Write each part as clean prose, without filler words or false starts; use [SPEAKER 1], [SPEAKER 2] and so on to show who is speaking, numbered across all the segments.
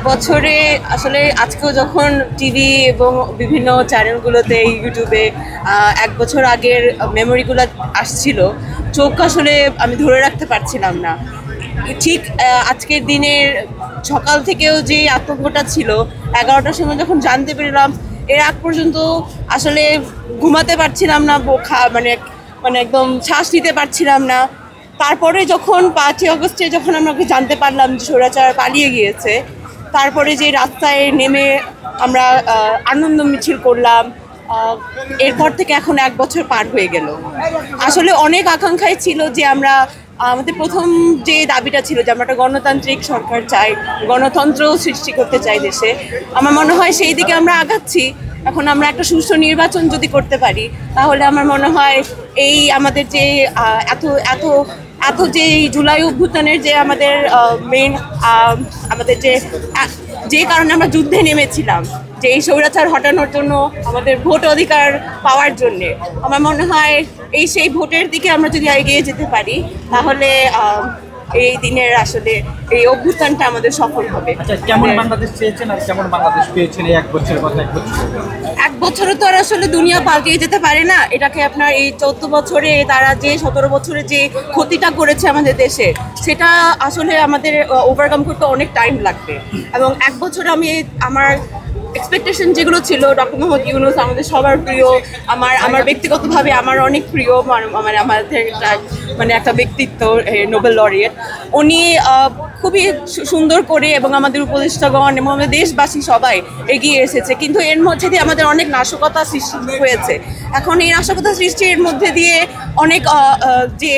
[SPEAKER 1] বছরে আসলে আজকেও যখন টিভি এবং বিভিন্ন চ্যানেলগুলোতে ইউটিউবে 1 বছর আগের মেমোরিগুলো আসছিল, চোখ আসলে আমি ধরে রাখতে পারছিলাম না। ঠিক আজকের দিনের সকাল থেকেও যে আতঙ্কটা ছিল, 11টার সময় যখন জানতে পেরেলাম, এর আগ পর্যন্ত আসলে ঘুমাতে পারছিলাম না, মানে মানে একদম শ্বাস নিতে পারছিলাম না। তারপরে যখন 5ই আগস্টে যখন আমরা জানতে পারলাম যে স্বৈরাচার পালিয়ে গিয়েছে, তারপরে যে রাস্তায় নেমে আমরা আনন্দ মিছিল করলাম, এরপর থেকে এখন 1 বছর পার হয়ে গেল। আসলে অনেক আকাঙ্ক্ষাই ছিল যে আমাদের প্রথম যে দাবিটা ছিল যে আমরা একটা গণতান্ত্রিক সরকার চাই, গণতন্ত্র সৃষ্টি করতে চাই দেশে। আমার মনে হয় সেই দিকে আমরা আগাচ্ছি। এখন আমরা একটা সুষ্ঠু নির্বাচন যদি করতে পারি, তাহলে আমার মনে হয় এই আমাদের যে এত এত এত যে জুলাই অভ্যুত্থানের যে আমাদের মেইন আমাদের যে কারণে আমরা যুদ্ধে নেমেছিলাম, যে এই স্বৈরাচার হটানোর জন্য, আমাদের ভোট অধিকার পাওয়ার জন্যে, আমার মনে হয় সেই ভোটের দিকে আমরা যদি এগিয়ে যেতে পারি, তাহলে এই দিনের আসলে এই অভ্যুত্থানটা আমাদের সফল হবে।
[SPEAKER 2] কেমন বাংলাদেশ চেয়েছেন আর কেমন বাংলাদেশ পেয়েছেন এই 1 বছরের কথা?
[SPEAKER 1] 1 বছরে তো আর আসলে দুনিয়া পাল্টিয়ে যেতে পারে না। এটাকে আপনার এই 14 বছরে তারা যে 17 বছরে যে ক্ষতিটা করেছে আমাদের দেশে, সেটা আসলে আমাদের ওভারকাম করতে অনেক টাইম লাগবে। এবং 1 বছর আমি আমার এক্সপেকটেশন যেগুলো ছিল, ডক্টর মোহাম্মদ ইউনূস আমাদের সবার প্রিয়, আমার ব্যক্তিগতভাবে আমার অনেক প্রিয়, মানে আমাদের মানে একটা ব্যক্তিত্ব, নোবেল লরিয়েট, উনি খুবই সুন্দর করে এবং আমাদের উপদেষ্টাগণ এবং আমাদের দেশবাসী সবাই এগিয়ে এসেছে। কিন্তু এর মধ্যে দিয়ে আমাদের অনেক নাশকতা সৃষ্টি হয়েছে। এখন এই নাশকতা সৃষ্টির মধ্যে দিয়ে অনেক যে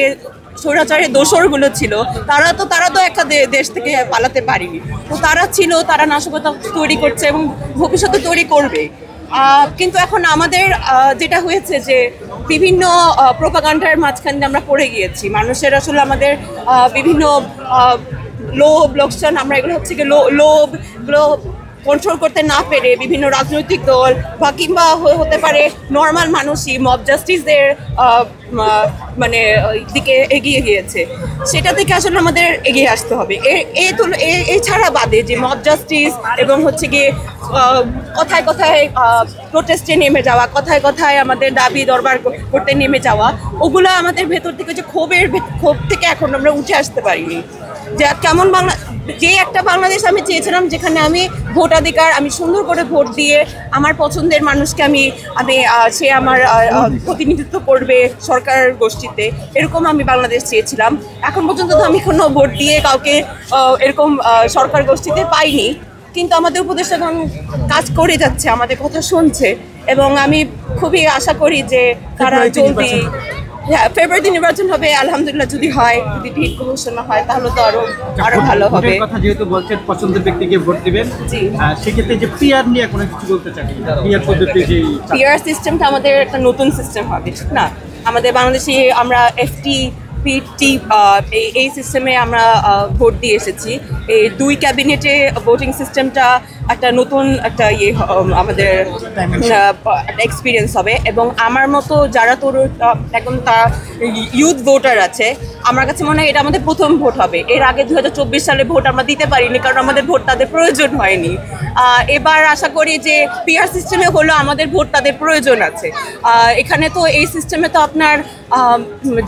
[SPEAKER 1] স্বৈরাচারের দোসরগুলো ছিল, তারা তো একটা দেশ থেকে পালাতে পারেনি। তো তারা নাশকতা তৈরি করছে এবং ভবিষ্যতে তৈরি করবে। কিন্তু এখন আমাদের যেটা হয়েছে যে বিভিন্ন প্রোপাগান্ডার মাঝখানে আমরা পড়ে গিয়েছি। মানুষের আসলে আমাদের বিভিন্ন লোভ লোকসান, আমরা এগুলো হচ্ছে কি লোভগুলো কন্ট্রোল করতে না পেরে বিভিন্ন রাজনৈতিক দল বা কিংবা হতে পারে নর্মাল মানুষই মব জাস্টিসের মানে দিকে এগিয়ে গিয়েছে। সেটা থেকে আসলে আমাদের এগিয়ে আসতে হবে। এছাড়া বাদে যে মব জাস্টিস এবং হচ্ছে গিয়ে কথায় কথায় প্রোটেস্টে নেমে যাওয়া, কথায় কথায় আমাদের দাবি দরবার করতে নেমে যাওয়া, ওগুলো আমাদের ভেতর থেকে যে ক্ষোভ থেকে এখন আমরা উঠে আসতে পারিনি। যে যে একটা বাংলাদেশ আমি চেয়েছিলাম, যেখানে আমি ভোটাধিকার, আমি সুন্দর করে ভোট দিয়ে আমার পছন্দের মানুষকে সে আমার প্রতিনিধিত্ব করবে সরকার গোষ্ঠীতে, এরকম আমি বাংলাদেশ চেয়েছিলাম। এখন পর্যন্ত তো আমি কোনো ভোট দিয়ে কাউকে এরকম সরকার গোষ্ঠীতে পাইনি। কিন্তু আমাদের উপদেষ্টাগণ কাজ করে যাচ্ছে, আমাদের কথা শুনছে, এবং আমি খুবই আশা করি যে তারা জলদি ফেব্রুয়ারিতে নির্বাচন হবে। আলহামদুলিল্লাহ, যদি হয়, যদি ঠিক ঘোষণা হয়, তাহলে তো আরো ভালো হবে।
[SPEAKER 2] কথা যেহেতু বলছেন পছন্দের ব্যক্তিকে ভোট দিবেন, সেক্ষেত্রে যে পিআর নিয়ে কোনো কিছু বলতে চাই? পিআর পদ্ধতি, যে
[SPEAKER 1] পিআর সিস্টেমটা আমাদের একটা নতুন সিস্টেম হবে, ঠিক না? আমাদের বাংলাদেশে আমরা এই সিস্টেমে আমরা ভোট দিয়ে এসেছি। এই 2 ক্যাবিনেটে ভোটিং সিস্টেমটা একটা নতুন একটা আমাদের এক্সপিরিয়েন্স হবে। এবং আমার মতো যারা একদম ইউথ ভোটার আছে, আমার কাছে মনে হয় এটা আমাদের প্রথম ভোট হবে। এর আগে 2024 সালে ভোট আমরা দিতে পারিনি, কারণ আমাদের ভোট তাদের প্রয়োজন হয়নি। এবার আশা করি যে পিআর সিস্টেমে হলো আমাদের ভোট তাদের প্রয়োজন আছে। এখানে তো এই সিস্টেমে তো আপনার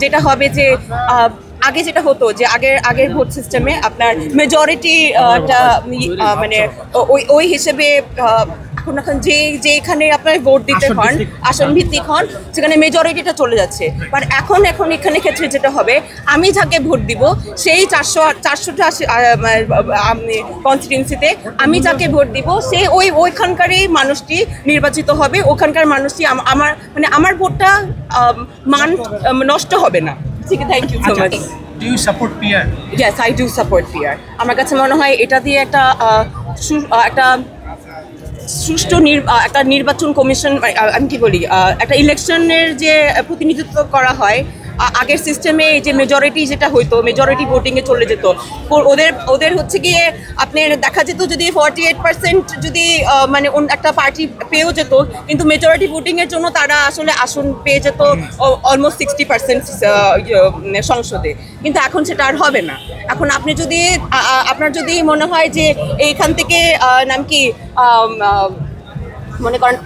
[SPEAKER 1] যেটা হবে যে আগে যেটা হতো যে আগের ভোট সিস্টেমে আপনার মেজরিটি একটা মানে ওই হিসেবে এখন যে এখানে আপনার ভোট দিতে হন, আসন ভিত্তিক হন, সেখানে মেজরিটিটা চলে যাচ্ছে। বাট এখন এখানে ক্ষেত্রে যেটা হবে, আমি যাকে ভোট দিব সেই 400টা কনস্টিটিউয়েন্সিতে আমি যাকে ভোট দিব সে ওইখানকারই মানুষটি নির্বাচিত হবে। ওখানকার মানুষটি আমার ভোটটা মান নষ্ট হবে না। ঠিক আছে, thank you so much.
[SPEAKER 2] Do you support PR?
[SPEAKER 1] Yes, I do support PR. আমার কাছে মনে হয় এটা দিয়ে একটা সুষ্ঠু একটা নির্বাচন কমিশন, আমি কি বলি, একটা ইলেকশনের যে প্রতিনিধিত্ব করা হয়, আগের সিস্টেমে এই যে মেজরিটি যেটা হইতো, মেজরিটি ভোটিংয়ে চলে যেত, ওদের হচ্ছে গিয়ে আপনার দেখা যেত যদি 48% যদি মানে একটা পার্টি পেয়েও যেত, কিন্তু মেজরিটি ভোটিংয়ের জন্য তারা আসলে আসন পেয়ে যেত অলমোস্ট 60% সংসদে। কিন্তু এখন সেটা আর হবে না। এখন আপনি যদি আপনার যদি মনে হয় যে এইখান থেকে নাম কি মনে করেন